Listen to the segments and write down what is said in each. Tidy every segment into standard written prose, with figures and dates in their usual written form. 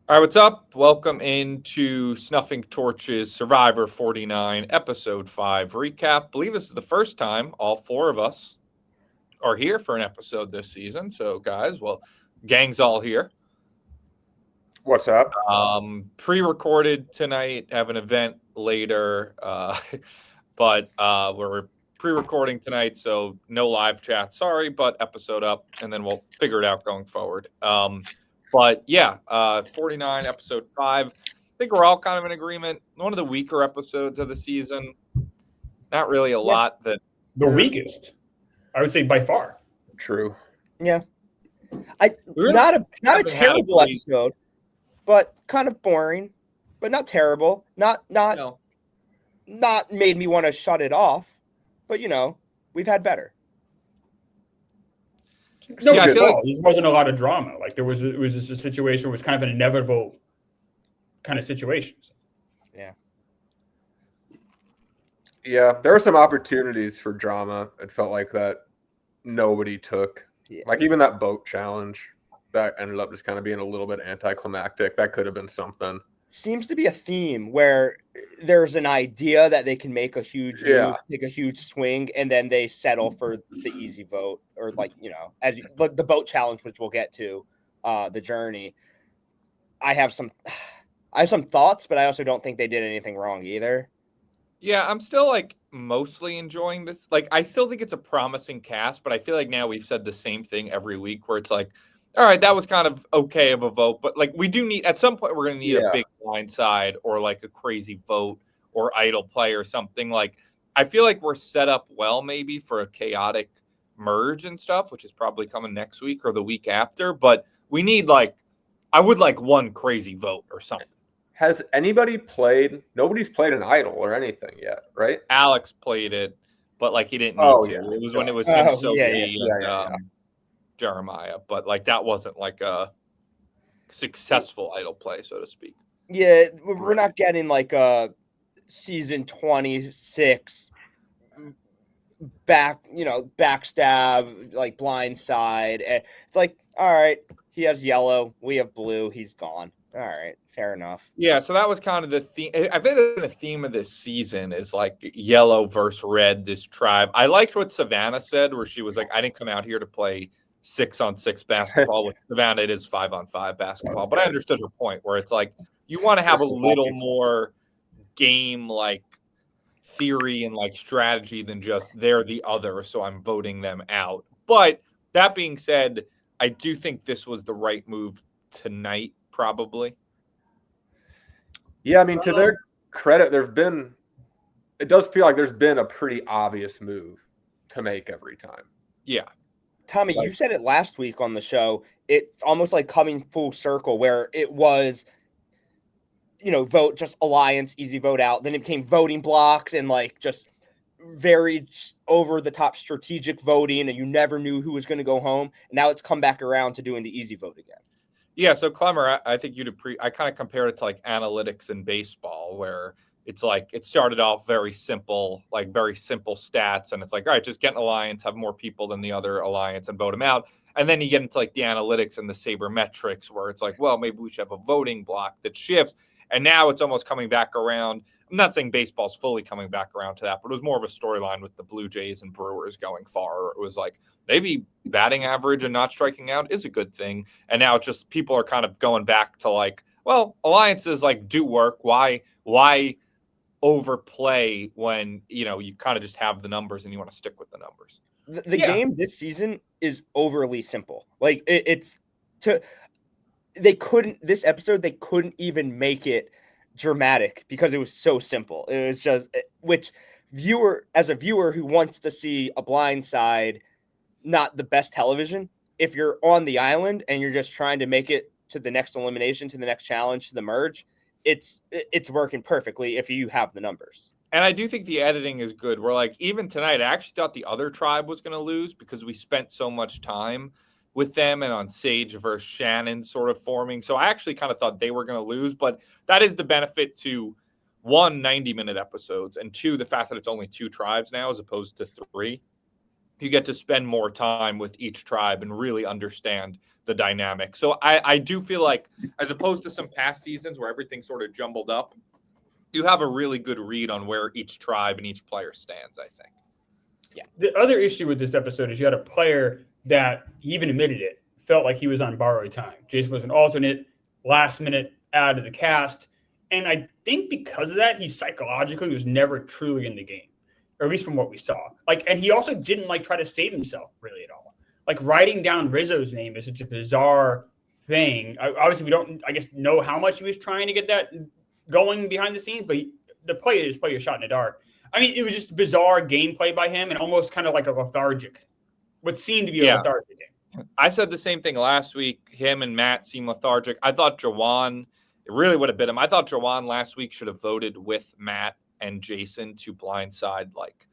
All right, what's up? Welcome into Snuffing Torches Survivor 49, Episode 5 recap. I believe this is the first time all four of us are here for an episode this season. So, guys, gang's all here. What's up? Pre-recorded tonight, have an event later, but we're pre-recording tonight, so no live chat. Sorry, but episode up, and then we'll figure it out going forward. But yeah, 49, episode 5. I think we're all kind of in agreement. One of the weaker episodes of the season. Not really a Yeah. lot that The weakest, I would say by far. True. Yeah, really not a haven't had a terrible great- episode, but kind of boring, but not terrible. Not no. not made me want to shut it off, but we've had better. No, Yeah, I good feel ball. There wasn't a lot of drama. Like it was just a situation where it was kind of an inevitable kind of situation. Yeah, there were some opportunities for drama. It felt like that nobody took. Yeah. Like even that boat challenge that ended up just kind of being a little bit anticlimactic. That could have been something. Seems to be a theme where there's an idea that they can make a huge move, make a huge swing, and then they settle for the easy vote, or like the boat challenge, which we'll get to, the journey. I have some thoughts, but I also don't think they did anything wrong either. Yeah, I'm still like mostly enjoying this. Like, I still think it's a promising cast, but I feel like now we've said the same thing every week where it's like, all right, that was kind of okay of a vote, but like we do need at some point we're going to need a big blindside or like a crazy vote or idle play or something. Like, I feel like we're set up well maybe for a chaotic merge and stuff, which is probably coming next week or the week after. But we need I would like one crazy vote or something. Has anybody played? Nobody's played an idol or anything yet, right? Alex played it, but like he didn't need to. Yeah. It was when it was him, yeah. and Jeremiah, but like that wasn't like a successful idol play, so to speak. Yeah, we're not getting like a season 26 backstab, like blindside. It's like, all right, he has yellow, we have blue, he's gone. All right, fair enough. Yeah, so that was kind of the theme. I think the theme of this season is like yellow versus red, this tribe. I liked what Savannah said, where she was like, I didn't come out here to play 6-on-6 basketball. With Savannah, it is 5-on-5 basketball. But I understood her point, where it's like you want to have a little more game like theory and like strategy than just they're the other, so I'm voting them out. But that being said, I do think this was the right move tonight. Probably. Yeah, I mean, to their credit, it does feel like there's been a pretty obvious move to make every time. Yeah. Tommy, you said it last week on the show. It's almost like coming full circle where it was, vote just alliance, easy vote out. Then it became voting blocks and like just very over the top strategic voting, and you never knew who was going to go home. And now it's come back around to doing the easy vote again. Yeah, so Clemmer, I think I kind of compared it to like analytics in baseball, where it's like it started off very simple stats, and it's like, all right, just get an alliance, have more people than the other alliance, and vote them out. And then you get into like the analytics and the sabermetrics, where it's like, well, maybe we should have a voting block that shifts. And now it's almost coming back around. I'm not saying baseball's fully coming back around to that, but it was more of a storyline with the Blue Jays and Brewers going far. It was like maybe batting average and not striking out is a good thing. And now it's just people are kind of going back to like, well, alliances like do work. Why overplay when, you kind of just have the numbers and you want to stick with the numbers? The game this season is overly simple. Like they couldn't even make it dramatic because it was so simple. It was just, which as a viewer who wants to see a blind side, not the best television, if you're on the island and you're just trying to make it to the next elimination, to the next challenge, to the merge, it's working perfectly if you have the numbers. And I do think the editing is good. We're like, even tonight, I actually thought the other tribe was going to lose because we spent so much time with them and on Sage versus Shannon sort of forming. So I actually kind of thought they were going to lose, but that is the benefit to 1, 90-minute episodes, and 2, the fact that it's only 2 tribes now as opposed to 3. You get to spend more time with each tribe and really understand the dynamic. So I do feel like, as opposed to some past seasons where everything's sort of jumbled up, you have a really good read on where each tribe and each player stands, I think. Yeah. The other issue with this episode is you had a player that, he even admitted it, felt like he was on borrowed time. Jason was an alternate, last minute out of the cast. And I think because of that, he psychologically was never truly in the game, or at least from what we saw. Like, and he also didn't like try to save himself really at all. Like, writing down Rizzo's name is such a bizarre thing. Obviously, we don't, I guess, know how much he was trying to get that going behind the scenes, but the play is play a shot in the dark. I mean, it was just bizarre gameplay by him and almost kind of like a lethargic, what seemed to be a lethargic game. I said the same thing last week. Him and Matt seem lethargic. I thought Jawan, it really would have been him. I thought Jawan last week should have voted with Matt and Jason to blindside like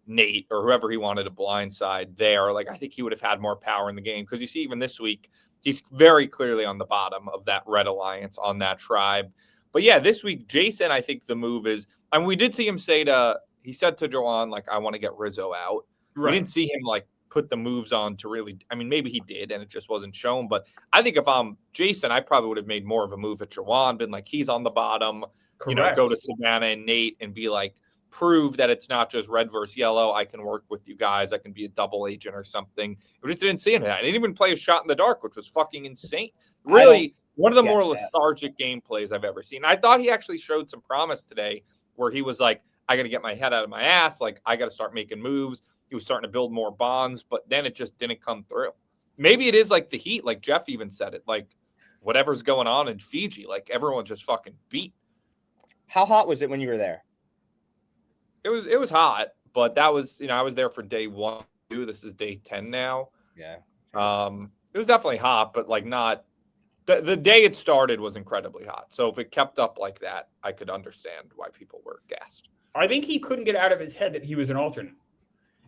Nate or whoever he wanted to blindside there. Like, I think he would have had more power in the game, because you see, even this week, he's very clearly on the bottom of that Red Alliance on that tribe. But yeah, this week, Jason, I think the move is, and we did see him he said to Jawan, like, I want to get Rizzo out. Right. We didn't see him like put the moves on to really, I mean, maybe he did and it just wasn't shown. But I think if I'm Jason, I probably would have made more of a move at Jawan, been like, he's on the bottom, Correct. Go to Savannah and Nate and be like, prove that it's not just red versus yellow. I can work with you guys. I can be a double agent or something. We just didn't see him that. I didn't even play a shot in the dark, which was fucking insane. Really, one of the more lethargic gameplays I've ever seen. I thought he actually showed some promise today, where he was like, I got to get my head out of my ass. Like, I got to start making moves. He was starting to build more bonds, but then it just didn't come through. Maybe it is like the heat, like Jeff even said it, like whatever's going on in Fiji, like everyone's just fucking beat. How hot was it when you were there? It was hot, but that was, I was there for day 1, 2. This is day 10 now. Yeah. It was definitely hot, but like not the day it started was incredibly hot. So if it kept up like that, I could understand why people were gassed. I think he couldn't get out of his head that he was an alternate.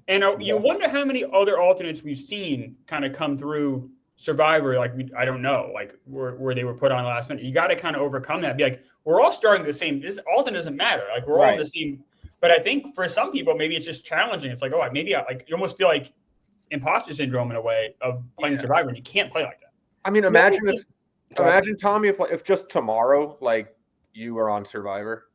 And you wonder how many other alternates we've seen kind of come through Survivor. Like, I don't know, like where they were put on last minute. You got to kind of overcome that. Be like, we're all starting the same. This alternate doesn't matter. Like, we're all in the same. But I think for some people, maybe it's just challenging. It's like, maybe like you almost feel like imposter syndrome in a way of playing Survivor, and you can't play like that. I mean, imagine Tommy, if just tomorrow, like, you were on Survivor.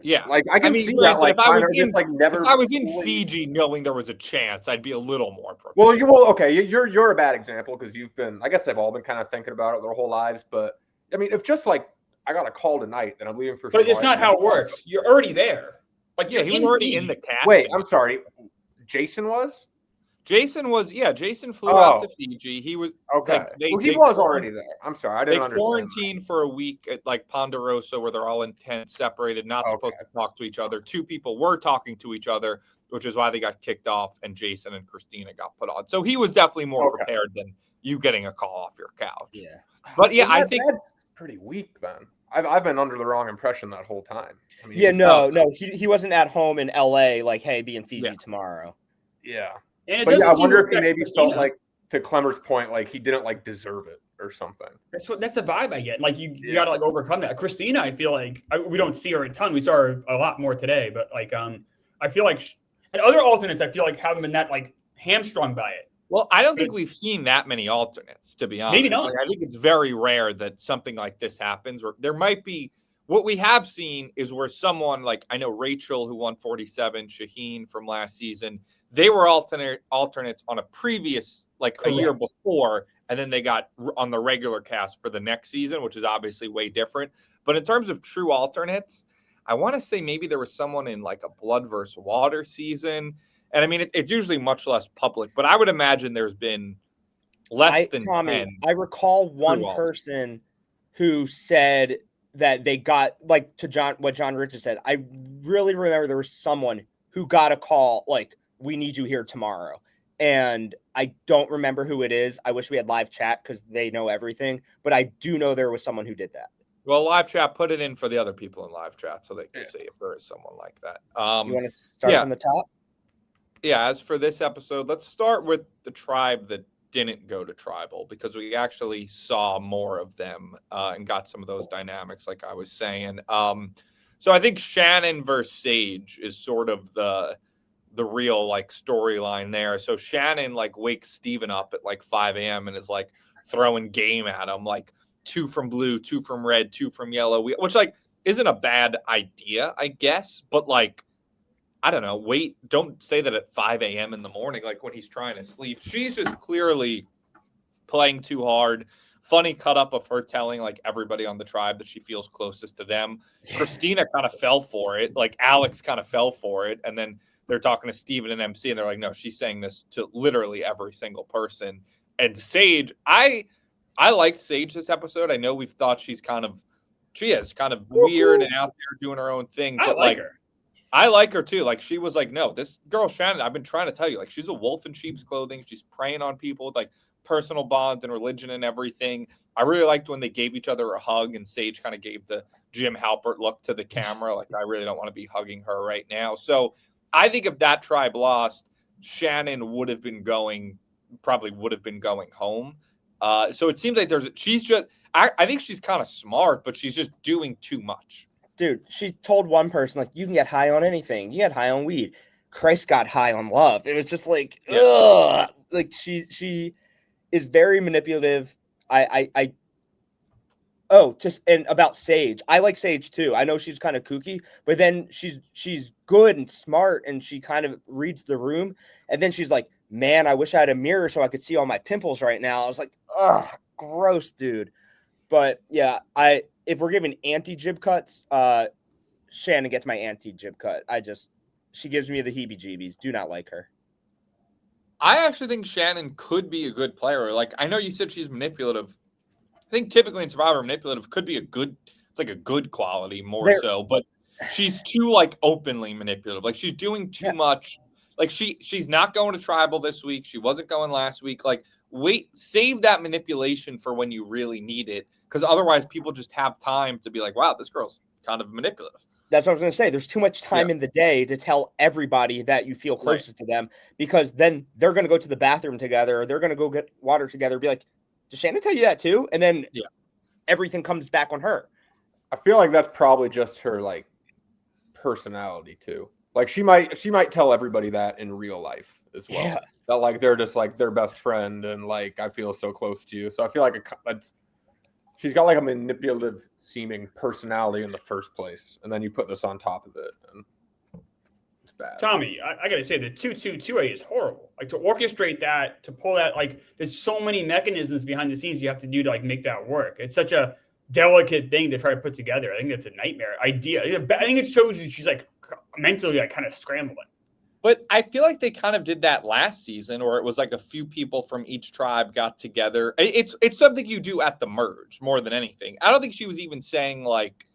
Yeah, like I can see that. Like, if I was in Fiji, knowing there was a chance, I'd be a little more prepared. Well, okay, you're a bad example, because you've been. I guess they've all been kind of thinking about it their whole lives. But I mean, if just like I got a call tonight, then I'm leaving for. But it's not how it works. You're already there. Like, he was already in the cast. Wait, I'm sorry. Jason was. Jason flew out to Fiji. He was okay. He was already there. I'm sorry, I didn't understand. They quarantined for a week at like Ponderosa, where they're all in tents, separated, not supposed to talk to each other. 2 people were talking to each other, which is why they got kicked off, and Jason and Christina got put on. So he was definitely more prepared than you getting a call off your couch. Yeah, but I think that's pretty weak then. I've been under the wrong impression that whole time. I mean, he wasn't at home in LA like, hey, be in Fiji tomorrow. Yeah. But I wonder if he maybe felt like, to Clemmer's point, like he didn't like deserve it or something. That's the vibe I get. Like, you got to like overcome that. Christina, I feel like we don't see her a ton. We saw her a lot more today, but like I feel like and other alternates, I feel like haven't been that like hamstrung by it. Well, I don't think we've seen that many alternates, to be honest. Maybe not. Like, I think it's very rare that something like this happens. Or there might be. What we have seen is where someone like, I know Rachel, who won 47, Shaheen from last season, they were alternates on a previous, like a year before, and then they got on the regular cast for the next season, which is obviously way different. But in terms of true alternates, I want to say maybe there was someone in like a Blood versus Water season. And I mean, it's usually much less public, but I would imagine there's been less than 10. I recall one person who said that they got, like, to what John Richards said. I really remember there was someone who got a call like, we need you here tomorrow. And I don't remember who it is. I wish we had live chat because they know everything. But I do know there was someone who did that. Well, live chat, put it in for the other people in live chat so they can see if there is someone like that. You want to start from the top? Yeah, as for this episode, let's start with the tribe that didn't go to tribal, because we actually saw more of them and got some of those dynamics, like I was saying. So I think Shannon versus Sage is sort of the real like storyline there. So Shannon like wakes Steven up at like 5 a.m. and is like, throwing game at them, like 2 from blue, 2 from red, 2 from yellow, which like isn't a bad idea, I guess. But like, I don't know. Don't say that at 5 a.m. in the morning, like when he's trying to sleep. She's just clearly playing too hard. Funny cut up of her telling like everybody on the tribe that she feels closest to them. Christina kind of fell for it. Like Alex kind of fell for it. And then they're talking to Steven and MC and they're like, no, she's saying this to literally every single person. And Sage, I liked Sage this episode. I know we've thought she is kind of weird and out there doing her own thing. But I like her. I like her too. Like she was like, no, this girl Shannon, I've been trying to tell you, like she's a wolf in sheep's clothing. She's preying on people with like personal bonds and religion and everything. I really liked when they gave each other a hug and Sage kind of gave the Jim Halpert look to the camera. Like, I really don't want to be hugging her right now. So I think if that tribe lost, Shannon probably would have been going home. So it seems like I think she's kind of smart, but she's just doing too much. Dude, she told one person, like, you can get high on anything. You get high on weed. Christ got high on love. It was just like, ugh. Like, she is very manipulative. And about Sage. I like Sage too. I know she's kind of kooky, but then she's good and smart and she kind of reads the room. And then she's like, man, I wish I had a mirror so I could see all my pimples right now. I was like, ugh, gross, dude. But yeah, if we're giving anti-jib cuts, Shannon gets my anti-jib cut. She gives me the heebie-jeebies. Do not like her. I actually think Shannon could be a good player. Like, I know you said she's manipulative. I think typically in Survivor, manipulative could be a good quality so, but she's too like openly manipulative. Like she's doing too much. Like she's not going to tribal this week. She wasn't going last week. Like, save that manipulation for when you really need it. Because otherwise people just have time to be like, wow, this girl's kind of manipulative. That's what I was going to say. There's too much time in the day to tell everybody that you feel closest to them, because then they're going to go to the bathroom together or they're going to go get water together. Be like, did Shannon tell you that too? And then everything comes back on her. I feel like that's probably just her like personality too. Like she might tell everybody that in real life as well. Yeah. That like they're just like their best friend and like I feel so close to you. So I feel like she's got like a manipulative seeming personality in the first place, and then you put this on top of it, and it's bad. Tommy, I gotta say the 2-2-2-A is horrible. Like to orchestrate that, to pull that, like there's so many mechanisms behind the scenes you have to do to like make that work. It's such a delicate thing to try to put together. I think it's a nightmare idea. I think it shows you she's like mentally like kind of scrambling. But I feel like they kind of did that last season, or it was like a few people from each tribe got together. It's something you do at the merge more than anything. I don't think she was even saying like,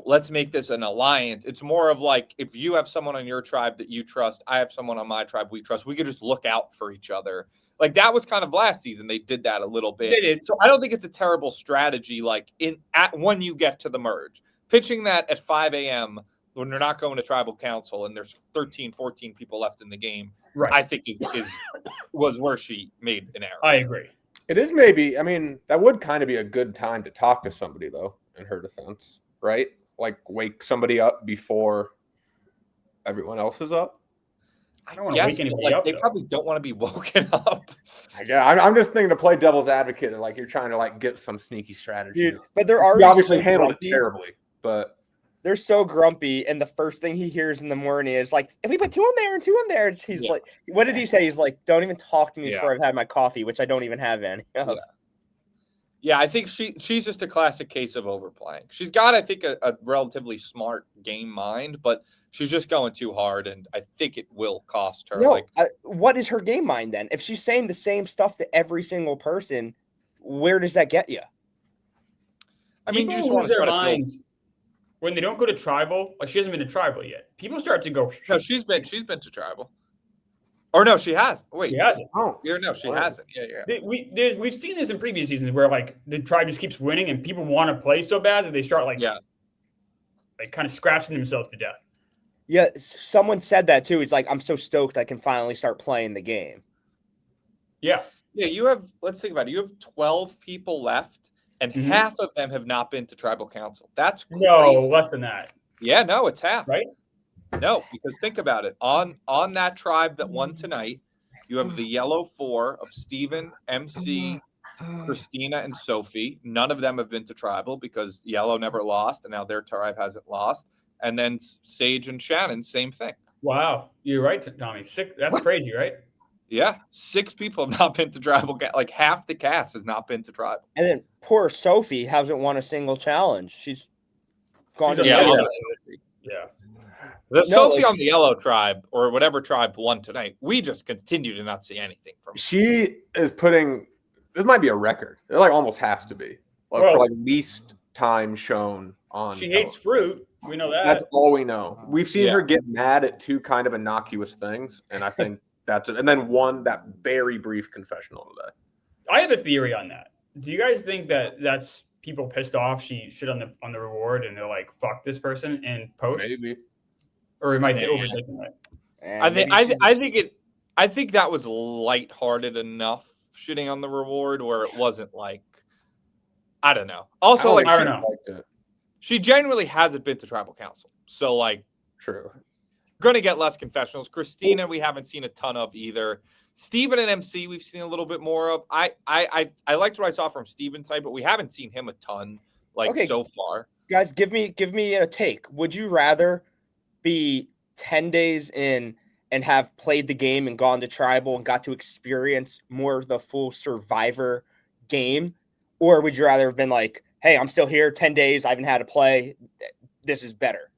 let's make this an alliance. It's more of like, if you have someone on your tribe that you trust, I have someone on my tribe we trust, we could just look out for each other. Like that was kind of last season. They did that a little bit. They did. So I don't think it's a terrible strategy. Like when you get to the merge, pitching that at 5 a.m. when they're not going to tribal council and there's 13, 14 people left in the game, right? I think was where she made an error. I agree. It is maybe. I mean, that would kind of be a good time to talk to somebody though, in her defense, right? Like wake somebody up before everyone else is up. I don't want to wake anybody up. They probably don't want to be woken up. Yeah, I'm just thinking to play devil's advocate and like you're trying to like get some sneaky strategy. Dude, but they're obviously handled it terribly, but. They're so grumpy, and the first thing he hears in the morning is like, if we put 2 on there and 2 on there, he's like, what did he say? He's like, don't even talk to me before I've had my coffee, which I don't even have any of. Yeah, I think she's just a classic case of overplaying. She's got, I think, a relatively smart game mind, but she's just going too hard, and I think it will cost her. No, what is her game mind then? If she's saying the same stuff to every single person, where does that get you? I mean, people you just want to their minds. When they don't go to tribal, like she hasn't been to tribal yet. People start to go. No, she's been to tribal. Or no, she has. Wait, she hasn't. Oh, no, she hasn't. Yeah. We've seen this in previous seasons where like the tribe just keeps winning and people want to play so bad that they start like kind of scratching themselves to death. Yeah, someone said that too. It's like, I'm so stoked I can finally start playing the game. Yeah. Yeah, let's think about it. You have 12 people left. And half of them have not been to tribal council. That's crazy. No, less than that. Yeah, no, it's half. Right? No, because think about it. On that tribe that won tonight, You have the yellow 4 of Steven, MC, Christina, and Sophie. None of them have been to tribal because yellow never lost, and now their tribe hasn't lost. And then Sage and Shannon, same thing. Wow, you're right, Tommy. That's crazy, right? Yeah, 6 people have not been to tribal. Like half the cast has not been to tribal. And then poor Sophie hasn't won a single challenge. She's gone to on the the other other side. side. Yeah. The Sophie like on the yellow tribe or whatever tribe won tonight, we just continue to not see anything from her. She is putting. This might be a record. It like almost has to be Well, for like least time shown on. She hates fruit. We know that. That's all we know. We've seen Yeah. her get mad at 2 kind of innocuous things, and I think that's it. And then that very brief confessional today. I have a theory on that. Do you guys think that that's people pissed off? She shit on the reward, and they're like, "Fuck this person" in post, Maybe. or it might be Yeah. overthinking it. And I think that was lighthearted enough shitting on the reward where it wasn't like, I don't know. Also, I don't know. Liked it. she genuinely hasn't been to tribal council, so like, True. gonna get less confessionals. Christina, we haven't seen a ton of either. Steven and MC, we've seen a little bit more of. I liked what I saw from Steven tonight, but we haven't seen him a ton so far. Guys, give me a take. Would you rather be 10 days in and have played the game and gone to tribal and got to experience more of the full Survivor game? Or would you rather have been like, hey, I'm still here 10 days. I haven't had to play. This is better.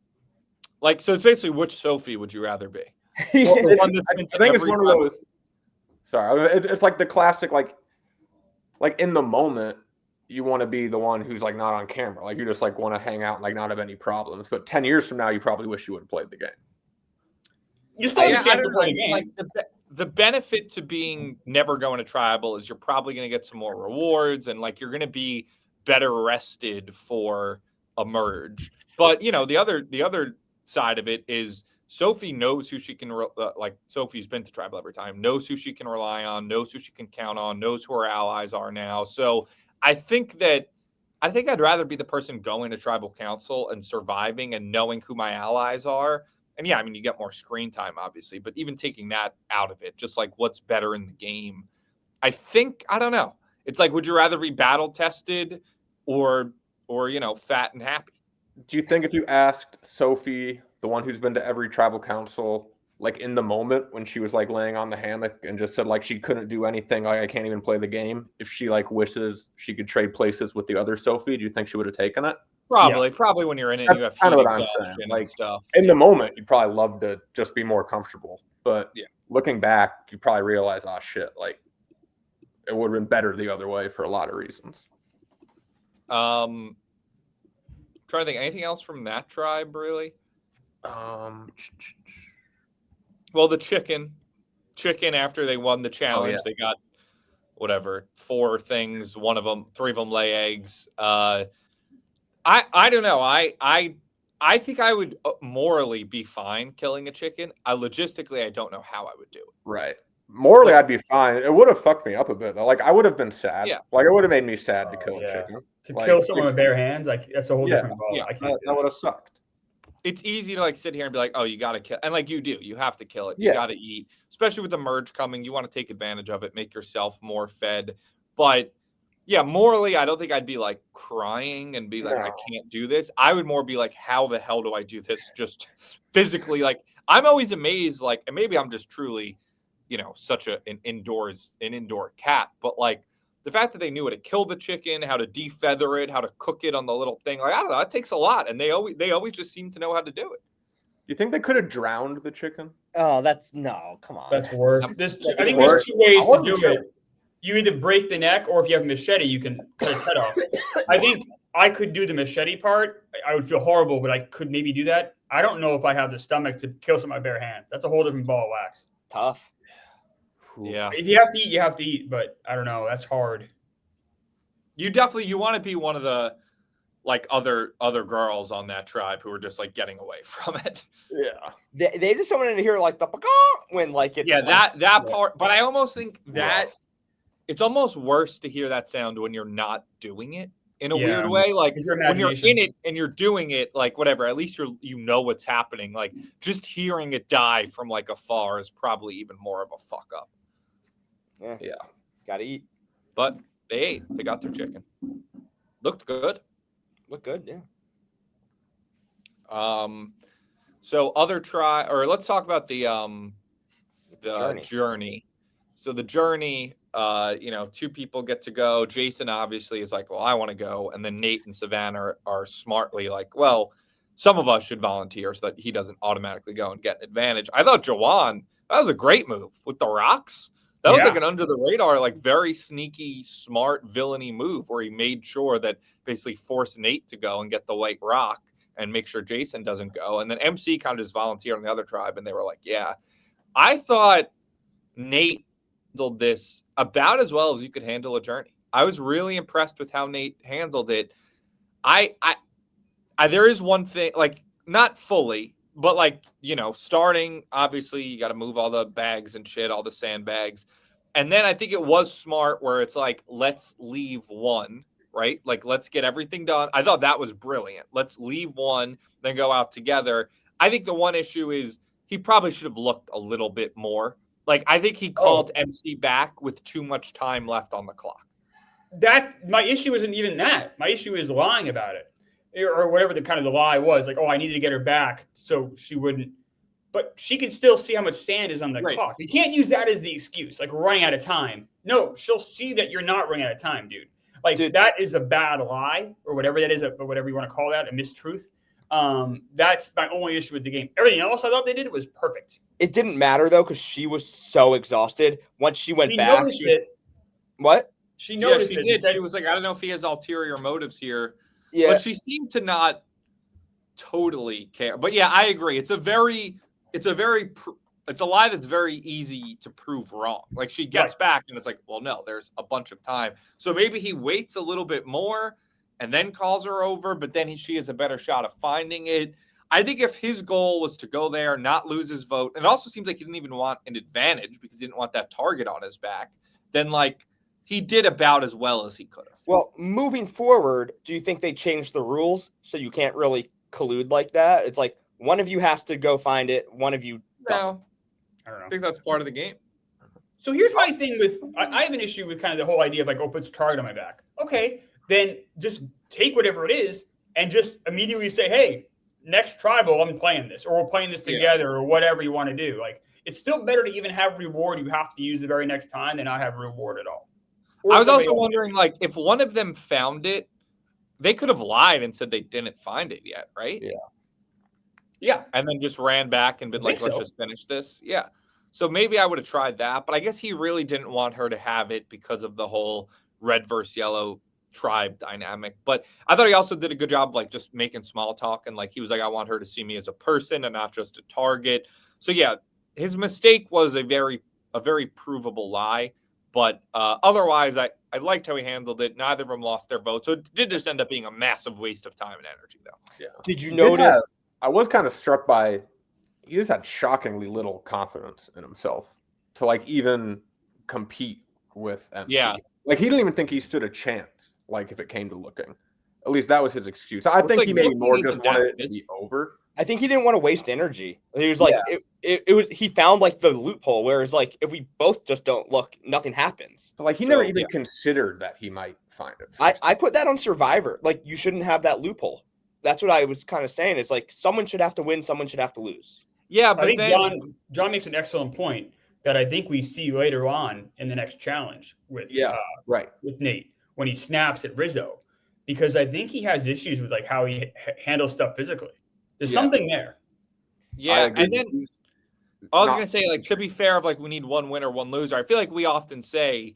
Like, so it's basically which Sophie would you rather be? Well, The one that's been to I think it's every one of tribal- those. Sorry, it's like the classic, like in the moment, you want to be the one who's like not on camera, like you just like want to hang out and like not have any problems. But 10 years from now, you probably wish you would have played the game. You still have a I chance to don't play know. the game. Like the benefit to being never going to tribal is you're probably going to get some more rewards and like you're going to be better rested for a merge. But the other side of it is Sophie knows who she can like. Sophie's been to tribal every time, knows who she can rely on, knows who she can count on, knows who her allies are now. So I think I'd rather be the person going to tribal council and surviving and knowing who my allies are. And yeah, I mean, you get more screen time, obviously, but even taking that out of it, just like what's better in the game, I don't know. It's like, would you rather be battle tested or fat and happy? Do you think if you asked Sophie, the one who's been to every tribal council, like in the moment when she was like laying on the hammock and just said like she couldn't do anything, like I can't even play the game, if she like wishes she could trade places with the other Sophie, do you think she would have taken it? Probably when you're in it, That's you have kind of heat what I'm exhaustion saying. and Like stuff. in the moment, you'd probably love to just be more comfortable. But Yeah. looking back, you probably realize, oh shit, like it would have been better the other way for a lot of reasons. Trying to think anything else from that tribe, really. Well, the chicken after they won the challenge, they got whatever 4 things. 3 of them lay eggs. I don't know. I think I would morally be fine killing a chicken. Logistically, I don't know how I would do it. Right. Morally, I'd be fine. It would have fucked me up a bit though. Like I would have been sad. Yeah. Like it would have made me sad to kill a yeah. chicken. To Like, kill someone with bare hands, like that's a whole different ball. yeah, I can't That do would have sucked. It's easy to like sit here and be like, oh, you got to kill. And like you do, you have to kill it. You Yeah. got to eat, especially with the merge coming. You want to take advantage of it, make yourself more fed. But yeah, morally, I don't think I'd be like crying and be like, I No. can't do this. I would more be like, how the hell do I do this? Just physically, like I'm always amazed, like, and maybe I'm just truly, such an indoor cat, but like the fact that they knew how to kill the chicken, how to defeather it, how to cook it on the little thing, like I don't know, it takes a lot, and they always just seem to know how to do it. You think they could have drowned the chicken? Oh, no, come on. That's worse. I think worse. there's 2 ways I to wasn't do sure. it. You either break the neck, or if you have a machete, you can cut its head off. I think I could do the machete part. I would feel horrible, but I could maybe do that. I don't know if I have the stomach to kill someone with bare hands. That's a whole different ball of wax. It's tough. Yeah, If you have to eat, you have to eat. But I don't know. That's hard. you want to be one of the like other girls on that tribe who are just like getting away from it. Yeah. They just want to hear like the when like it's That part. But I almost think that it's almost worse to hear that sound when you're not doing it in a weird way. Like It's your when you're imagination. in it and you're doing it, like whatever, at least you know what's happening. Like just hearing it die from like afar is probably even more of a fuck up. Yeah. Gotta eat. But they ate. They got their chicken. Looked good. Look good, yeah. So let's talk about the journey. So the journey, two people get to go. Jason obviously is like, well, I want to go. And then Nate and Savannah are smartly like, well, some of us should volunteer so that he doesn't automatically go and get an advantage. I thought Jawan, that was a great move with the rocks. That was like an under the radar, like very sneaky, smart villainy move where he made sure that basically forced Nate to go and get the white rock and make sure Jason doesn't go. And then MC kind of just volunteered on the other tribe. And they were like, yeah, I thought Nate handled this about as well as you could handle a journey. I was really impressed with how Nate handled it. I there is one thing, like not fully, but like, starting, obviously you got to move all the bags and shit, all the sandbags. And then I think it was smart where it's like, let's leave one, right? Like, let's get everything done. I thought that was brilliant. Let's leave one, then go out together. I think the one issue is he probably should have looked a little bit more. Like, I think he called MC back with too much time left on the clock. That's my issue. Isn't even that. My issue is lying about it, or whatever the lie was. Like, I needed to get her back so she wouldn't. But she can still see how much sand is on the clock. You can't use that as the excuse, like running out of time. No, she'll see that you're not running out of time, dude. Like, that is a bad lie, or whatever that is, or whatever you want to call that, a mistruth. That's my only issue with the game. Everything else I thought they did was perfect. It didn't matter, though, because she was so exhausted. Once she went back. What? She noticed it. She was like, I don't know if he has ulterior motives here. Yeah. But she seemed to not totally care. But yeah, I agree. It's a lie that's very easy to prove wrong. Like, she gets back and it's like, well, no, there's a bunch of time. So maybe he waits a little bit more and then calls her over, but then she has a better shot of finding it. I think if his goal was to go there, not lose his vote, and it also seems like he didn't even want an advantage because he didn't want that target on his back, then like he did about as well as he could have. Well, moving forward, do you think they changed the rules so you can't really collude like that? It's like one of you has to go find it, one of you doesn't. No, I don't know. I think that's part of the game. So here's my thing with I have an issue with kind of the whole idea of like, puts a target on my back. Okay, then just take whatever it is and just immediately say, hey, next tribal, I'm playing this, or we're playing this together, or whatever you want to do. Like, it's still better to even have reward you have to use the very next time than not have reward at all. I was also wondering, like, if one of them found it, they could have lied and said they didn't find it yet, right? Yeah. Yeah. And then just ran back and been like, let's just finish this. Yeah. So maybe I would have tried that, but I guess he really didn't want her to have it because of the whole red versus yellow tribe dynamic. But I thought he also did a good job, like, just making small talk. And like, he was like, I want her to see me as a person and not just a target. So yeah, his mistake was a very provable lie. But otherwise, I liked how he handled it. Neither of them lost their vote. So it did just end up being a massive waste of time and energy, though. Yeah. Did you notice? I was kind of struck by he just had shockingly little confidence in himself to like even compete with MC. Yeah. Like, he didn't even think he stood a chance, like, if it came to looking. At least that was his excuse. I think he maybe more just wanted it to be over. I think he didn't want to waste energy. He was like, it was. He found like the loophole where it's like, if we both just don't look, nothing happens. But like, he never even considered that he might find it. I put that on Survivor. Like, you shouldn't have that loophole. That's what I was kind of saying. It's like, someone should have to win, someone should have to lose. Yeah, but I think John makes an excellent point that I think we see later on in the next challenge with with Nate when he snaps at Rizzo, because I think he has issues with like how he handles stuff physically. There's something there. Yeah, and then I was going to say, like, to be fair, of like, we need one winner, one loser. I feel like we often say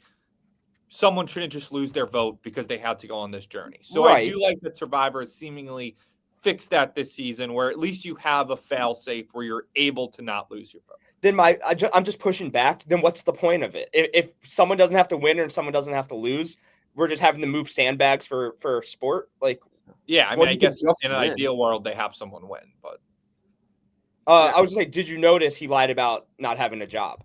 someone shouldn't just lose their vote because they had to go on this journey. So I do like that Survivor has seemingly fixed that this season, where at least you have a fail safe where you're able to not lose your vote. Then I'm just pushing back. Then what's the point of it? If someone doesn't have to win and someone doesn't have to lose, we're just having to move sandbags for sport. Like, yeah, I mean, I guess in an ideal world they have someone win, but I was just like, did you notice he lied about not having a job?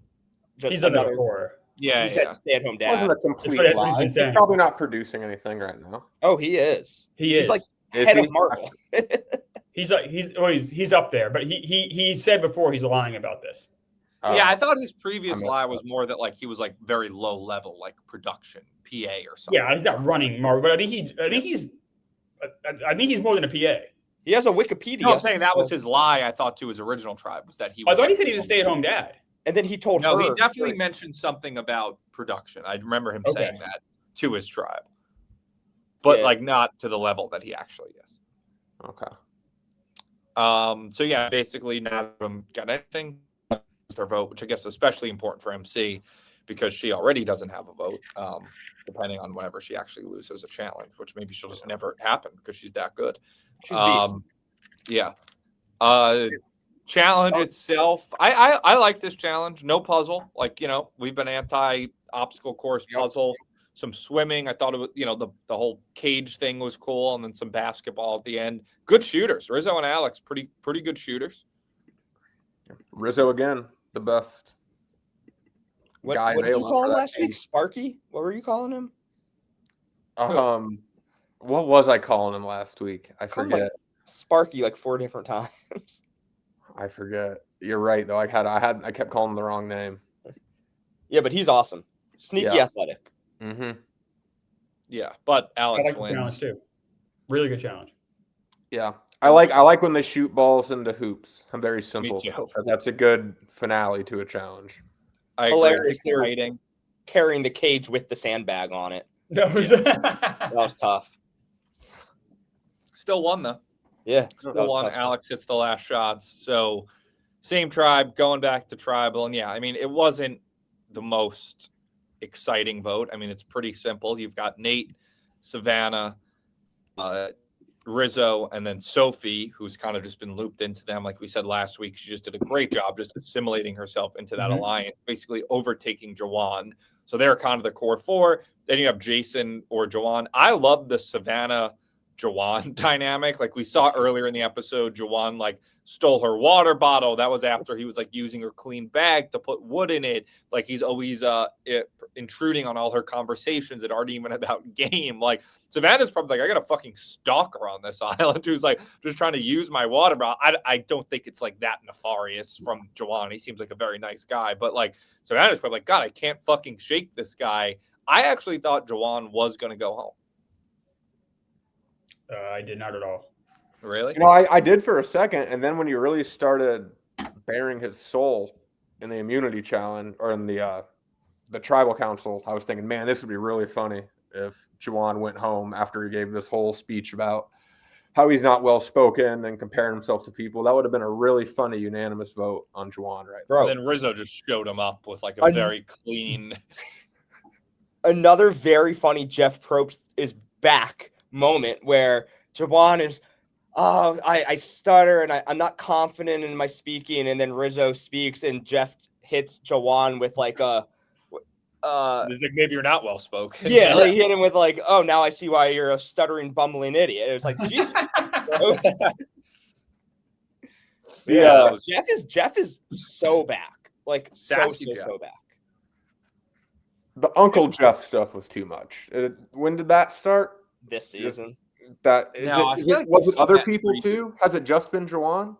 He's another core. Yeah, he said stay-at-home dad. Wasn't a complete lie. He's probably not producing anything right now. Oh, he is. He's like head of Marvel. He's up there, but he said before he's lying about this. Yeah, I thought his previous messed lie up. was more that like he was like very low level, like production PA or something. Yeah, he's not running Marvel, but I think he's more than a PA. He has a Wikipedia. No, I'm saying that was his lie. I thought to his original tribe was that he was. I thought he said he was a stay-at-home dad. And then he told No, her. he definitely mentioned something about production. I remember him saying that to his tribe, but like not to the level that he actually is. Okay. So yeah, basically none of them got anything. Their vote, which I guess is especially important for MC because she already doesn't have a vote, depending on whenever she actually loses a challenge, which maybe she'll just never happen because she's that good. She's beast. Yeah. Challenge itself, I like this challenge. No puzzle, like we've been anti obstacle course puzzle. Some swimming. I thought it was the whole cage thing was cool, and then some basketball at the end. Good shooters, Rizzo and Alex, pretty good shooters. Rizzo again, the best guy what did you available call for him that last team. week? Sparky? What were you calling him? What was I calling him last week? I Called him, forget. like, Sparky like 4 different times. I forget. You're right though. I kept calling him the wrong name. Yeah, but he's awesome. Sneaky athletic. Mm-hmm. Yeah, but Alex I like the wins. challenge too. Really good challenge. Yeah. I like when they shoot balls into hoops. I'm very simple. Me too. That's a good finale to a challenge. I agree. Hilarious. It's exciting. Carrying the cage with the sandbag on it. That was tough. Still won though. Yeah, Still won. tough. Alex hits the last shots. So same tribe going back to tribal, and yeah, I mean it wasn't the most exciting vote. I mean it's pretty simple. You've got Nate, Savannah, Rizzo, and then Sophie, who's kind of just been looped into them. Like we said last week, she just did a great job just assimilating herself into that alliance, basically overtaking Jawan. So they're kind of the core 4. Then you have Jason or Jawan. I love the Savannah Jawan dynamic. Like we saw earlier in the episode, Jawan like stole her water bottle. That was after he was like using her clean bag to put wood in it. Like he's always intruding on all her conversations that aren't even about game. Like Savannah's probably like, I got a fucking stalker on this island who's like just trying to use my water bottle. I don't think it's like that nefarious from Jawan. He seems like a very nice guy, but like Savannah's probably like, God, I can't fucking shake this guy. I actually thought Jawan was going to go home. I did not at all. Really? I did for a second, and then when you really started bearing his soul in the immunity challenge or in the tribal council, I was thinking, man, this would be really funny if Jawan went home after he gave this whole speech about how he's not well spoken and comparing himself to people. That would have been a really funny unanimous vote on Jawan, right? Bro. And then Rizzo just showed him up with like a very clean. Another very funny Jeff Probst is back moment where Jawan is, I stutter and I'm not confident in my speaking, and then Rizzo speaks and Jeff hits Jawan with like a It's like maybe you're not well spoken. yeah, like he hit him with like, oh, now I see why you're a stuttering bumbling idiot. It was like, Jesus. Yeah. Jeff is so back. Like so back. The Uncle Jeff stuff was too much. When did that start? This season. Was it other people too? Has it just been Jawan?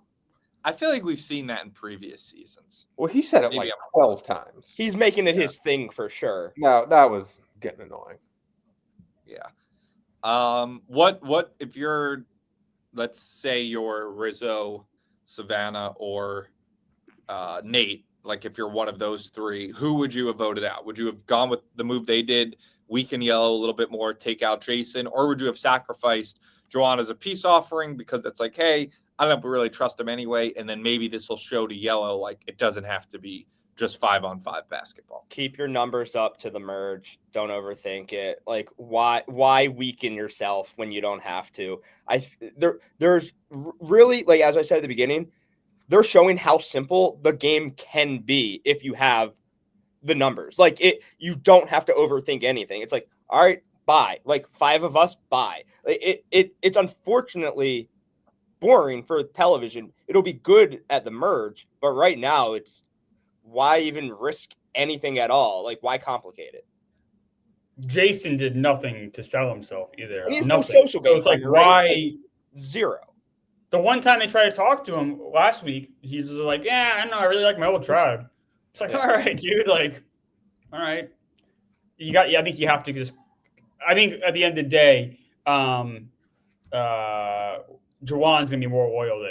I feel like we've seen that in previous seasons. Well, he said it like 12 times. He's making it his thing for sure. No, that was getting annoying. Yeah. What if you're, let's say you're Rizzo, Savannah, or Nate, like if you're one of those 3, who would you have voted out? Would you have gone with the move they did, weaken yellow a little bit more, take out Jason, or would you have sacrificed Jawan as a peace offering because it's like, hey, I don't really trust him anyway, and then maybe this will show to yellow like it doesn't have to be just 5-on-5 basketball. Keep your numbers up to the merge. Don't overthink it. Like why weaken yourself when you don't have to? There's really, like as I said at the beginning, they're showing how simple the game can be if you have the numbers. Like you don't have to overthink anything. It's like, all right, bye. Like 5 of us, bye. It's unfortunately boring for television. It'll be good at the merge, but right now it's why even risk anything at all? Like why complicate it? Jason did nothing to sell himself either. He has nothing. no social So it's like, game, why? right? Zero. The one time they tried to talk to him last week, he's just like, yeah, I don't know, I really like my old tribe. It's like, all right, dude. Like, all right. I think you have to just. I think at the end of the day, Jawan's gonna be more loyal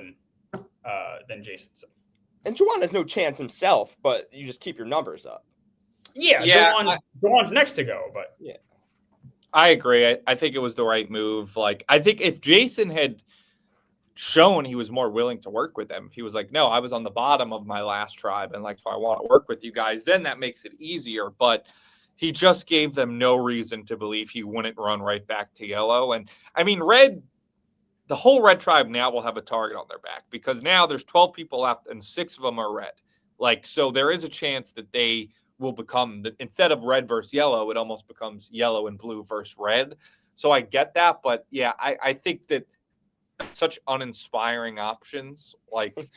than Jason. So. And Juwan has no chance himself, but you just keep your numbers up. Yeah, Jawan's next to go, but yeah, I agree. I think it was the right move. Like, I think if Jason had shown he was more willing to work with them, if he was like, no, I was on the bottom of my last tribe and like, so I want to work with you guys, then that makes it easier. But he just gave them no reason to believe he wouldn't run right back to yellow. And I mean, the whole red tribe now will have a target on their back because now there's 12 people left and 6 of them are red. Like, so there is a chance that they will become, instead of red versus yellow, it almost becomes yellow and blue versus red. So I get that. But yeah, I think that such uninspiring options. Like,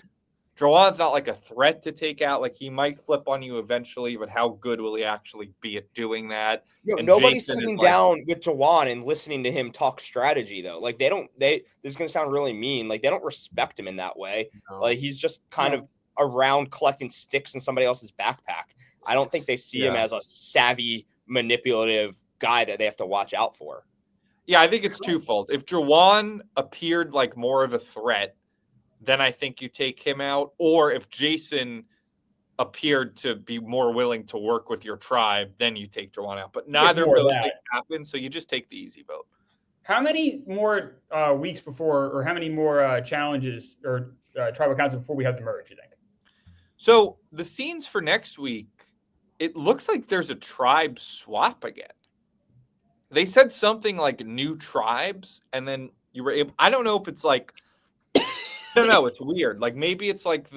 Jawan's not like a threat to take out. Like, he might flip on you eventually, but how good will he actually be at doing that? And nobody's sitting down with Jawan and listening to him talk strategy, though. Like, this is going to sound really mean. Like, they don't respect him in that way. No. Like, he's just kind of around collecting sticks in somebody else's backpack. I don't think they see him as a savvy, manipulative guy that they have to watch out for. Yeah, I think it's twofold. If Jawan appeared like more of a threat, then I think you take him out. Or if Jason appeared to be more willing to work with your tribe, then you take Jawan out. But neither of those things happen, so you just take the easy vote. How many more weeks before, or how many more challenges or tribal councils before we have the merge, you think? So the scenes for next week, it looks like there's a tribe swap again. They said something like new tribes, and then you were able, I don't know if it's like, I don't know. It's weird. Like maybe it's like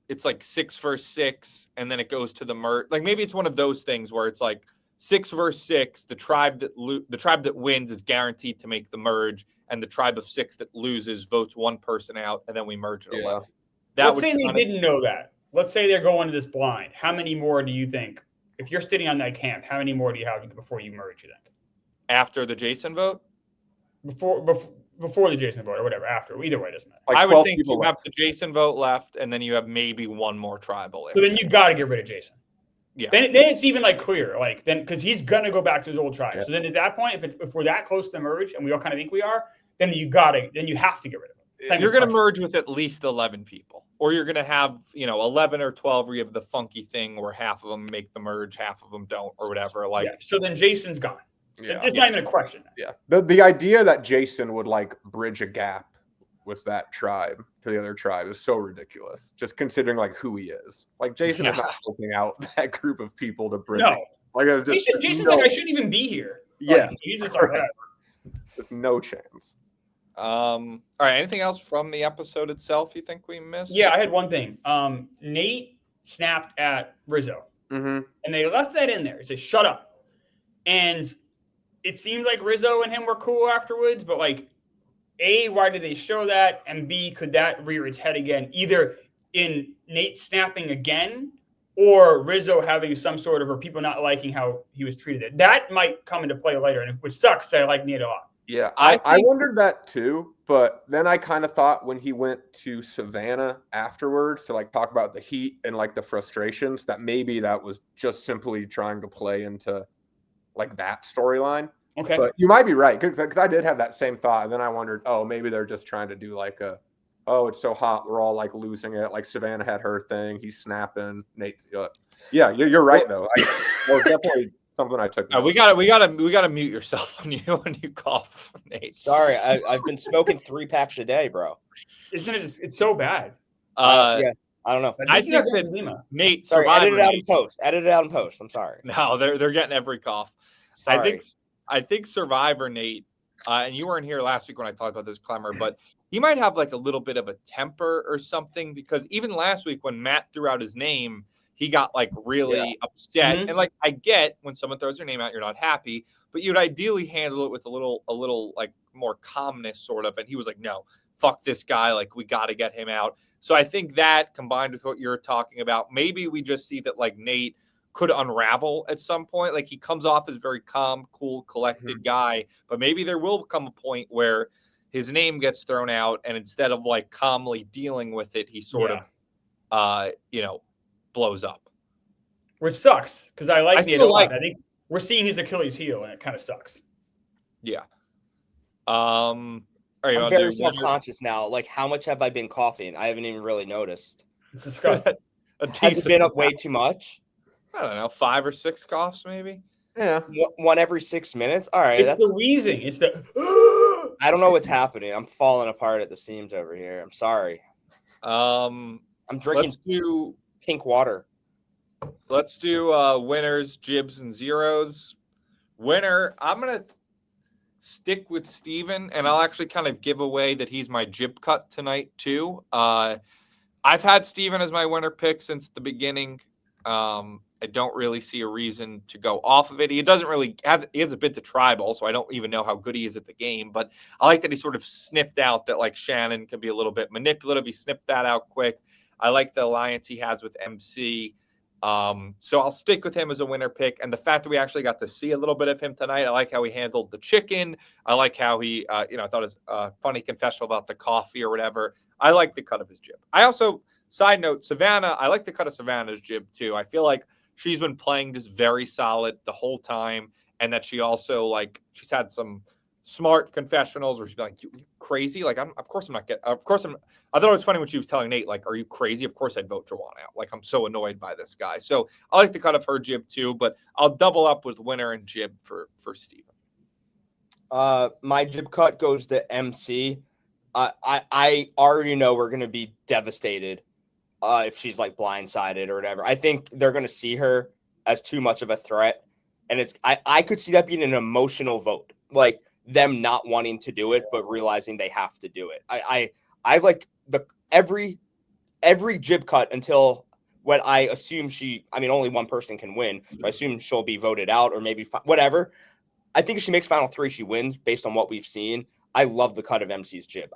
it's like 6 versus 6, and then it goes to the merge. Like maybe it's one of those things where it's like 6 versus 6. The tribe that wins is guaranteed to make the merge, and the tribe of 6 that loses votes one person out, and then we merge it away. Let's say they didn't know that. Let's say they're going to this blind. How many more do you think, if you're sitting on that camp, how many more do you have before you merge? You think after the Jason vote? Before the Jason vote or whatever, after. Either way, it doesn't matter. Like I would think you have the Jason vote left, and then you have maybe one more tribal. So then you got to get rid of Jason. Yeah. Then it's even like clear, like then because he's gonna go back to his old tribe. Yeah. So then at that point, if we're that close to the merge, and we all kind of think we are, then you have to get rid of him. You're going to merge with at least 11 people, or you're going to have 11 or 12 where you have the funky thing where half of them make the merge, half of them don't, or whatever. Like so, then Jason's gone. Yeah. It's not even a question. Yeah. The idea that Jason would like bridge a gap with that tribe to the other tribe is so ridiculous. Just considering like who he is. Like Jason is not helping out that group of people to bridge. No. Like it was just Jason's like, I shouldn't even be here. Yeah. He's just like, there's no chance. All right. Anything else from the episode itself you think we missed? Yeah, I had one thing. Nate snapped at Rizzo. Mm-hmm. And they left that in there. He said, shut up. And it seemed like Rizzo and him were cool afterwards, but like, A, why did they show that? And B, could that rear its head again, either in Nate snapping again or Rizzo having some sort of, or people not liking how he was treated? That might come into play later, and which sucks because I like Nate a lot. Yeah, I wondered that too, but then I kind of thought when he went to Savannah afterwards to like talk about the heat and like the frustrations, that maybe that was just simply trying to play into like that storyline. Okay. But you might be right, because I did have that same thought, and then I wondered, oh, maybe they're just trying to do like it's so hot, we're all like losing it. Like Savannah had her thing, he's snapping. Nate's yeah, you're right though. Well, definitely something I took. We gotta mute yourself when you cough, Nate. Sorry, I've been smoking 3 packs a day, bro. Isn't it? It's so bad. Yeah, I don't know. I think that Nate. Sorry, edit it out in post. Edit it out in post. I'm sorry. No, they're getting every cough. Sorry. I think Survivor Nate, and you weren't here last week when I talked about this, Clemmer, but he might have like a little bit of a temper or something, because even last week when Matt threw out his name, he got like really upset. Mm-hmm. And like, I get when someone throws their name out, you're not happy, but you'd ideally handle it with a little like more calmness sort of. And he was like, no, fuck this guy. Like, we got to get him out. So I think that combined with what you're talking about, maybe we just see that like Nate could unravel at some point. Like, he comes off as very calm, cool, collected guy, but maybe there will come a point where his name gets thrown out, and instead of like calmly dealing with it, he sort of, blows up. which sucks because I like Nate a still lot. like- I think we're seeing his Achilles heel, and it kind of sucks. Yeah. All right, you I'm wanna very do winner? self-conscious now. Like, how much have I been coughing? I haven't even really noticed. It's disgusting. A Has it decent been up way amount. too much? I don't know, 5 or 6 coughs maybe. Yeah. One every 6 minutes? All right, It's that's. the wheezing. It's the. I don't know what's happening. I'm falling apart at the seams over here. I'm sorry. Um, I'm drinking pink water. let's do winners, jibs, and zeros. Winner, I'm gonna stick with Steven, and I'll actually kind of give away that he's my jib cut tonight too. I've had Steven as my winner pick since the beginning. I don't really see a reason to go off of it. He hasn't been to tribal, so I don't even know how good he is at the game. But I like that he sort of sniffed out that like Shannon can be a little bit manipulative. He snipped that out quick. I like the alliance he has with MC. So I'll stick with him as a winner pick. And the fact that we actually got to see a little bit of him tonight, I like how he handled the chicken. I like how he, I thought it was a funny confessional about the coffee or whatever. I like the cut of his jib. I also, side note, Savannah, I like the cut of Savannah's jib too. I feel like she's been playing just very solid the whole time. And that she also, like, she's had some smart confessionals where she's like, you crazy? Like, I thought it was funny when she was telling Nate, like, are you crazy? Of course I'd vote Jawan out. Like, I'm so annoyed by this guy. So I like the cut of her jib too, but I'll double up with winner and jib for Steven. My jib cut goes to MC. I already know we're going to be devastated if she's like blindsided or whatever. I think they're going to see her as too much of a threat. And I could see that being an emotional vote, like them not wanting to do it, but realizing they have to do it. I like every jib cut until when I assume only one person can win. So I assume she'll be voted out or maybe whatever. I think if she makes final 3, she wins based on what we've seen. I love the cut of MC's jib.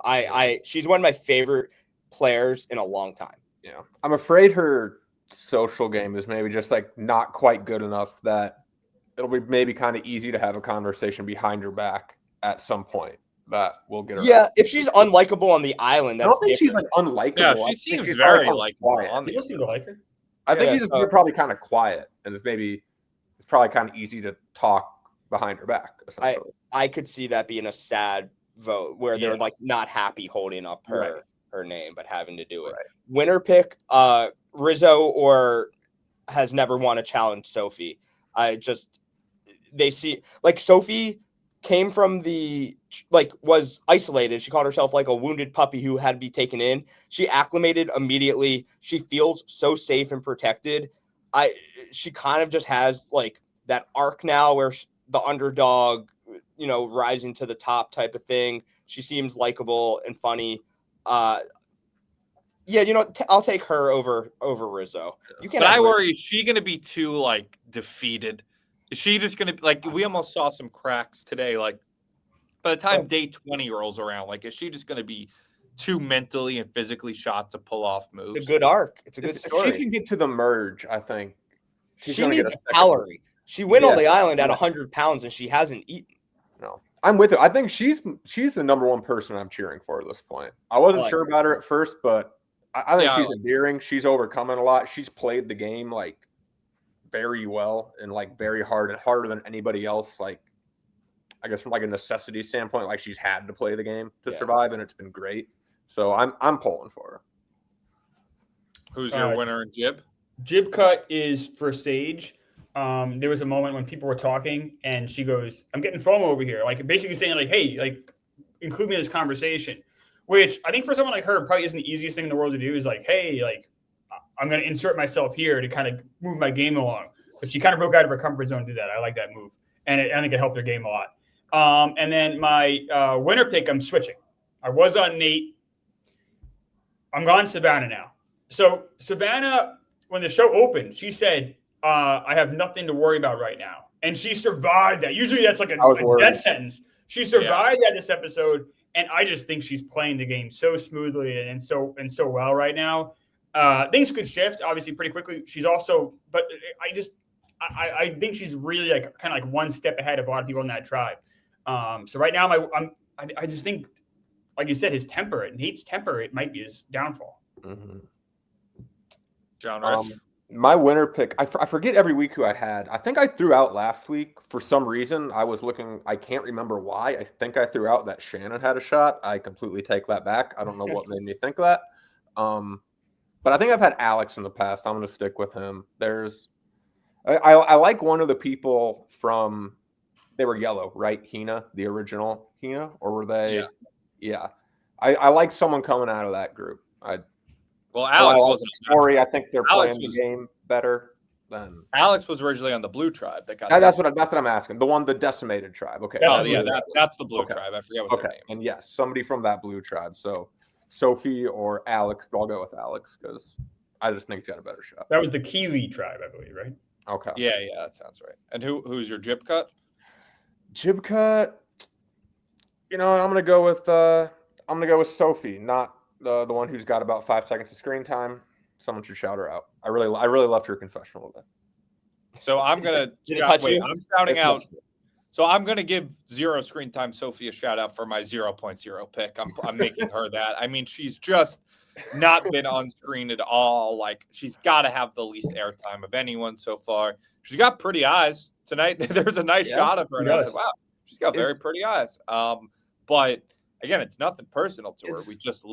She's one of my favorite players in a long time. Yeah. I'm afraid her social game is maybe just like not quite good enough that it'll be maybe kind of easy to have a conversation behind her back at some point that will get her. Yeah, out. if she's unlikable on the island, that's I don't think different. she's like unlikable. Yeah, I she think seems she's very probably like quiet. on People seem to like her. I think Yeah, she's just probably kind of quiet, and it's probably kind of easy to talk behind her back. I could see that being a sad vote where they're like not happy holding up her name, but having to do it. Right. Winner pick, Rizzo or has never won a challenge. Sophie, they see like Sophie came from was isolated. She called herself like a wounded puppy who had to be taken in. She acclimated immediately. She feels so safe and protected. She kind of just has like that arc now where the underdog, rising to the top type of thing. She seems likable and funny. I'll take her over Rizzo. But I worry, is she going to be too like defeated? Is she just going to like? We almost saw some cracks today. Like by the time day 20 rolls around, like is she just going to be too mentally and physically shot to pull off moves? It's a good arc. It's a good story. If she can get to the merge, I think she needs calorie. She went on the island at 100 pounds and she hasn't eaten. No, I'm with her. I think she's the number one person I'm cheering for at this point. I wasn't sure about her at first, but I think she's endearing. She's overcoming a lot. She's played the game like very well and like very hard and harder than anybody else. Like, I guess from like a necessity standpoint, like she's had to play the game to survive, and it's been great. So I'm pulling for her. Who's your winner in jib? Jib cut is for Sage. There was a moment when people were talking and she goes, I'm getting FOMO over here. Like basically saying like, hey, like include me in this conversation, which I think for someone like her probably isn't the easiest thing in the world to do is like, hey, like I'm going to insert myself here to kind of move my game along. But she kind of broke out of her comfort zone to do that. I like that move. And I think it helped her game a lot. And then my winner pick, I'm switching. I was on Nate. I'm gone Savannah now. So Savannah, when the show opened, she said, I have nothing to worry about right now. And she survived that. Usually that's like a death sentence. She survived that this episode. And I just think she's playing the game so smoothly and so well right now. Things could shift obviously pretty quickly. She's also, but I think she's really like kind of like one step ahead of a lot of people in that tribe. So right now I just think, like you said, Nate's temper, it might be his downfall. Mm-hmm. John Rich. My winner pick, I forget every week who I had. I think I threw out last week for some reason. I was looking, I can't remember why. I think I threw out that Shannon had a shot. I completely take that back. I don't know what made me think that. But I think I've had Alex in the past. I'm going to stick with him. I like one of the people from, they were yellow, right? Hina, the original Hina, or were they? Yeah. Yeah. I like someone coming out of that group. Well, Alex like wasn't the story. I think they're Alex playing the game better than Alex was originally on the Blue Tribe that got. that's what I'm asking. The decimated tribe. Okay. That's the Blue Tribe. I forget what their name. And yes, somebody from that Blue Tribe. So Sophie or Alex, but I'll go with Alex because I just think he's got a better shot. That was the Kiwi tribe, I believe, right? Okay. Yeah, that sounds right. And who's your jib cut? Jib cut. I'm gonna go with Sophie, not the one who's got about 5 seconds of screen time. Someone should shout her out. I really loved her confessional today. So I'm gonna I'm shouting out. So I'm gonna give 0 screen time Sophie a shout out for my 0.0 pick. I'm making her that. I mean, she's just not been on screen at all. Like, she's got to have the least airtime of anyone so far. She's got pretty eyes tonight. There's a nice shot of her, and I said, "Wow, she's got very pretty eyes." But again, it's nothing personal to her. We just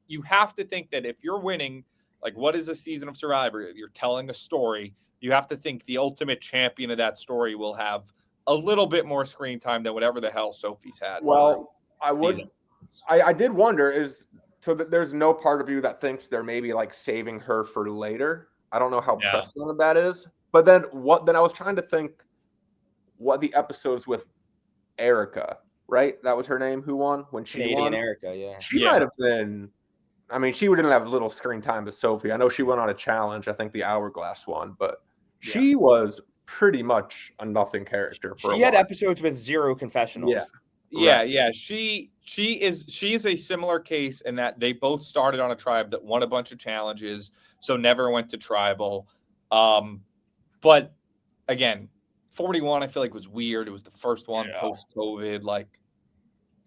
you have to think that if you're winning, like, what is a season of Survivor? You're telling a story. You have to think the ultimate champion of that story will have a little bit more screen time than whatever the hell Sophie's had. Well, I did wonder that there's no part of you that thinks they're maybe like saving her for later. I don't know how precedented that is. But then I was trying to think what the episodes with Erica, right? That was her name, who won when she Canadian won. Erica, yeah. She might have been. I mean, she wouldn't have little screen time as Sophie. I know she went on a challenge. I think the Hourglass one, but she was pretty much a nothing character. She had episodes with 0 confessionals. Yeah. She is a similar case in that they both started on a tribe that won a bunch of challenges, so never went to tribal. But again, 41 I feel like was weird. It was the first one post-COVID. Like,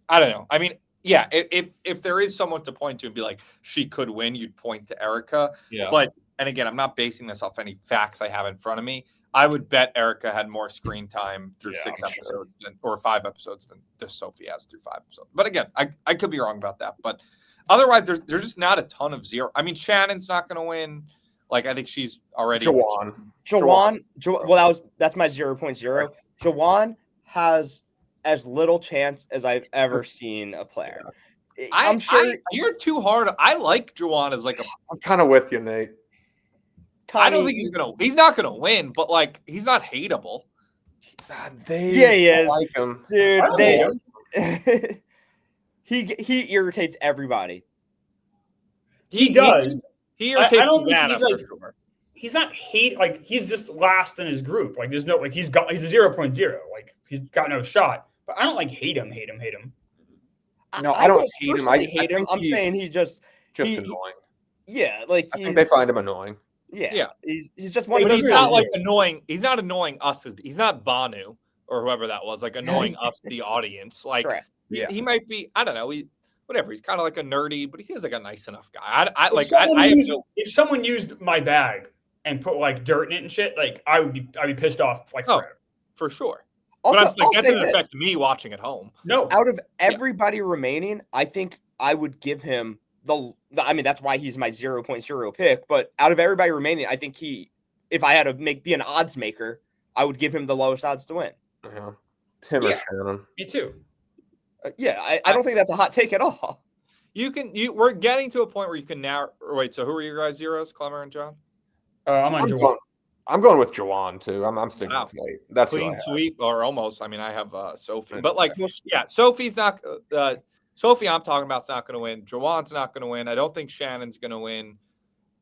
I don't know. I mean, yeah, if there is someone to point to and be like, she could win, you'd point to Erica. Yeah. But, and again, I'm not basing this off any facts I have in front of me. I would bet Erica had more screen time through 6 episodes or 5 episodes than this Sophie has through 5 episodes. But again, I could be wrong about that. But otherwise, there's just not a ton of 0. I mean, Shannon's not going to win. Like, I think she's already. Jawan. Well, that's my 0.0. Jawan has as little chance as I've ever seen a player. I'm sure you're too hard. I like Jawan as like I'm kind of with you, Nate. Tommy, I don't think he's not gonna win, but like, he's not hateable. He is. Like him. Dude, he irritates everybody. He does. He irritates Savannah for sure. He's not he's just last in his group. Like, there's no he's a 0.0. Like, he's got no shot. But I don't hate him. No, I don't hate him. I hate him. I'm saying he just annoying. Yeah, like I think they find him annoying. Yeah. He's just one of those. He's not like annoying. He's not annoying us. He's not Banu or whoever that was. Like, annoying us, the audience. Like, he might be. I don't know. Whatever. He's kind of like a nerdy, but he seems like a nice enough guy. If someone used my bag and put like dirt in it and shit, like, I'd be pissed off like forever. For sure. But I'm like, that doesn't affect me watching at home. No. Out of everybody remaining, I think I would give him I mean, that's why he's my 0.0 pick. But out of everybody remaining, I think if I had to be an odds maker, I would give him the lowest odds to win. Yeah. Tim or Shannon. Me too. I don't think that's a hot take at all. We're getting to a point where you can now. Wait, so who are your guys' zeros, Clemmer and John? I'm on Jawan. I'm going with Jawan too. I'm sticking with Nate. That's clean sweep or almost. I mean, I have Sophie, but like, Sophie's not. Sophie, I'm talking about, is not going to win. Jawan's not going to win. I don't think Shannon's going to win.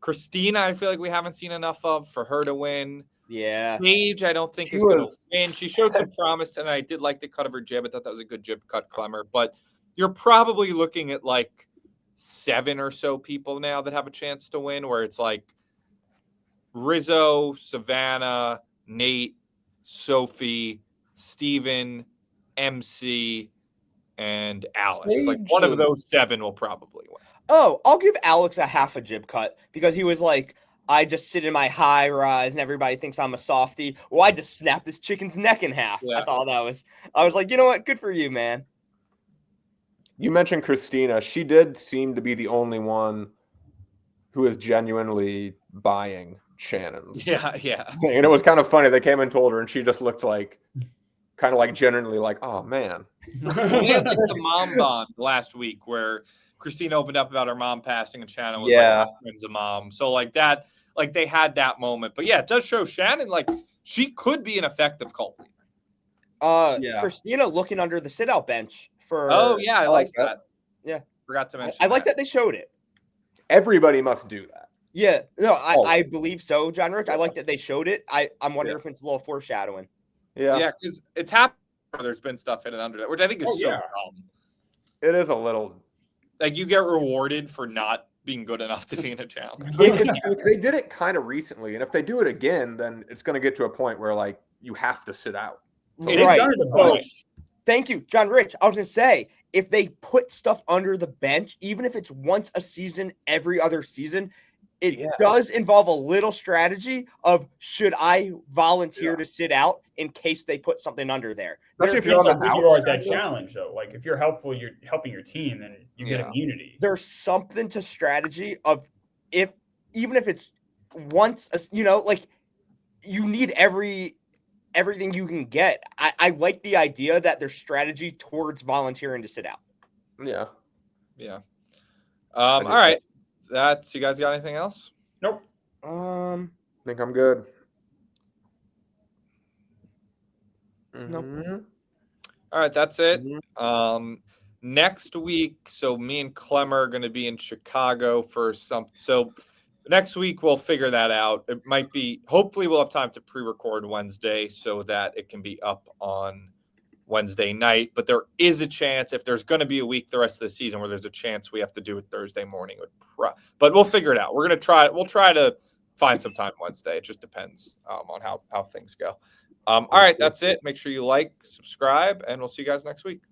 Christina, I feel like we haven't seen enough of for her to win. Yeah. Sage, I don't think is going to win. She showed some promise, and I did like the cut of her jib. I thought that was a good jib cut, Clemmer. But you're probably looking at like 7 or so people now that have a chance to win, where it's like Rizzo, Savannah, Nate, Sophie, Steven, MC, and Alex. Like, one of those 7 will probably win. Oh, I'll give Alex a half a jib cut because he was like, I just sit in my high rise and everybody thinks I'm a softie. Well, I just snapped this chicken's neck in half. Yeah. I was like, you know what? Good for you, man. You mentioned Christina. She did seem to be the only one who is genuinely buying Shannon's Yeah. thing. And it was kind of funny. They came and told her, and she just looked like, kind of like genuinely like, oh, man. They had like the mom bond last week where Christina opened up about her mom passing and Shannon was Yeah. like, my friend's a mom. So like that, like they had that moment. But yeah, it does show Shannon, like she could be an effective cult leader. Yeah. Christina looking under the sit-out bench for. Oh yeah, I like that. that. Yeah. Forgot to mention I like that they showed it. Everybody must do that. Yeah. No, I Always. believe so, John Rich. I like that they showed it. I'm wondering if it's a little foreshadowing. Yeah, because it's happened. There's been stuff hidden under that, which I think is so dumb. It is a little. Like you get rewarded for not being good enough to be in a challenge. They did it kind of recently, and if they do it again, then it's going to get to a point where like you have to sit out. They've Right. done it a Oh, bunch. thank you, John Rich. I was gonna say, if they put stuff under the bench, even if it's once a season, every other season, it does involve a little strategy of should I volunteer to sit out in case they put something under there. Especially if Depends you're on on the who you are at that outside. challenge, though. Like if you're helpful, you're helping your team, then you get immunity. There's something to strategy of even if it's once, like you need everything you can get. I like the idea that there's strategy towards volunteering to sit out. Yeah. All right. That's you guys got anything else? Nope. I think I'm good. Nope. Mhm. All right, that's it. Mhm. Next week, so me and Clemmer are going to be in Chicago for so next week we'll figure that out. It might be hopefully we'll have time to pre-record Wednesday so that it can be up on Wednesday night, but there is a chance if there's going to be a week the rest of the season where there's a chance we have to do it Thursday morning. But we'll figure it out. We'll try to find some time Wednesday. It just depends on how things go. All right, that's it. Make sure you like, subscribe, and we'll see you guys next week.